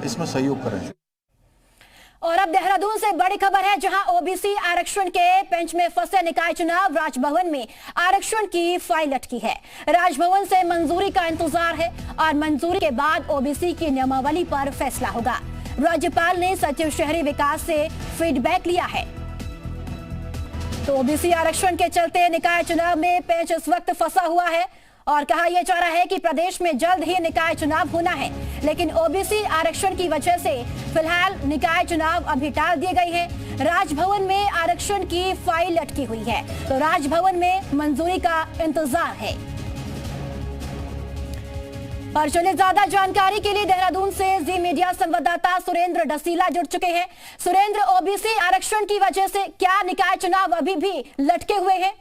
इसमें सहयोग करें। और अब देहरादून से बड़ी खबर है, जहां ओबीसी आरक्षण के पेंच में फंसे निकाय चुनाव राजभवन में आरक्षण की फाइल लटकी है। राजभवन से मंजूरी का इंतजार है और मंजूरी के बाद ओबीसी की नियमावली पर फैसला होगा। राज्यपाल ने सचिव शहरी विकास से फीडबैक लिया है। तो ओबीसी आरक्षण के चलते निकाय चुनाव में पेंच इस वक्त फंसा हुआ है और कहा यह जा रहा है कि प्रदेश में जल्द ही निकाय चुनाव होना है, लेकिन ओबीसी आरक्षण की वजह से फिलहाल निकाय चुनाव अभी टाल दिए गए हैं। राजभवन में आरक्षण की फाइल लटकी हुई है, तो राजभवन में मंजूरी का इंतजार है। और चलिए ज्यादा जानकारी के लिए देहरादून से जी मीडिया संवाददाता सुरेंद्र डसीला जुड़ चुके हैं। सुरेंद्र, ओबीसी आरक्षण की वजह से क्या निकाय चुनाव अभी भी लटके हुए हैं?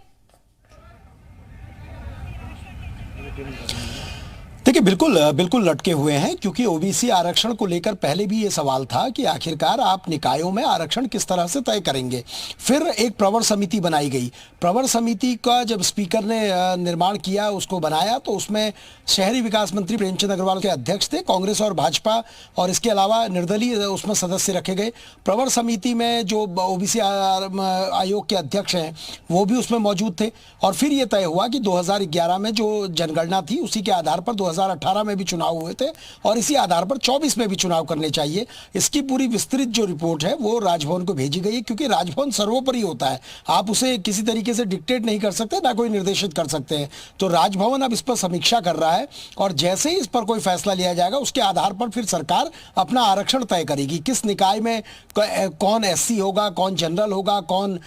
देखिए, बिल्कुल लटके हुए हैं, क्योंकि ओबीसी आरक्षण को लेकर पहले भी ये सवाल था कि आखिरकार आप निकायों में आरक्षण किस तरह से तय करेंगे। फिर एक प्रवर समिति बनाई गई। प्रवर समिति का जब स्पीकर ने निर्माण किया, उसको बनाया, तो उसमें शहरी विकास मंत्री प्रेमचंद अग्रवाल के अध्यक्ष थे, कांग्रेस और भाजपा और इसके अलावा निर्दलीय उसमें सदस्य रखे गए। प्रवर समिति में जो ओबीसी आयोग के अध्यक्ष हैं वो भी उसमें मौजूद थे। और फिर ये तय हुआ कि 2011 में जो जनगणना थी उसी के आधार पर 2018 में भी चुनाव हुए थे और इसी आधार पर 24 में भी चुनाव करने चाहिए। इसकी पूरी विस्तृत जो रिपोर्ट है वो राजभवन को भेजी गई है, क्योंकि राजभवन सर्वोपरि होता है। आप उसे किसी तरीके से डिक्टेट नहीं कर सकते, ना कोई निर्देशित कर सकते हैं। तो राजभवन अब इस पर समीक्षा कर रहा है और जैसे ही इस पर कोई फैसला लिया जाएगा उसके आधार पर फिर सरकार अपना आरक्षण तय करेगी। किस निकाय में कौन एससी होगा, कौन जनरल होगा, कौन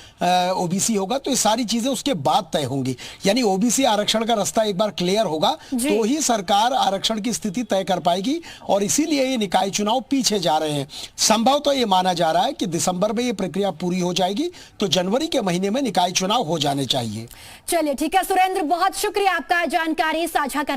ओबीसी होगा, तो ये सारी चीजें उसके बाद तय होंगी। यानी ओबीसी आरक्षण का रास्ता एक बार क्लियर होगा तो ही सरकार आरक्षण की स्थिति तय कर पाएगी और इसीलिए ये निकाय चुनाव पीछे जा रहे हैं। संभव तो ये माना जा रहा है कि दिसंबर में ये प्रक्रिया पूरी हो जाएगी, तो जनवरी के महीने में निकाय चुनाव हो जाने चाहिए। चलिए ठीक है सुरेंद्र, बहुत शुक्रिया आपका जानकारी साझा करने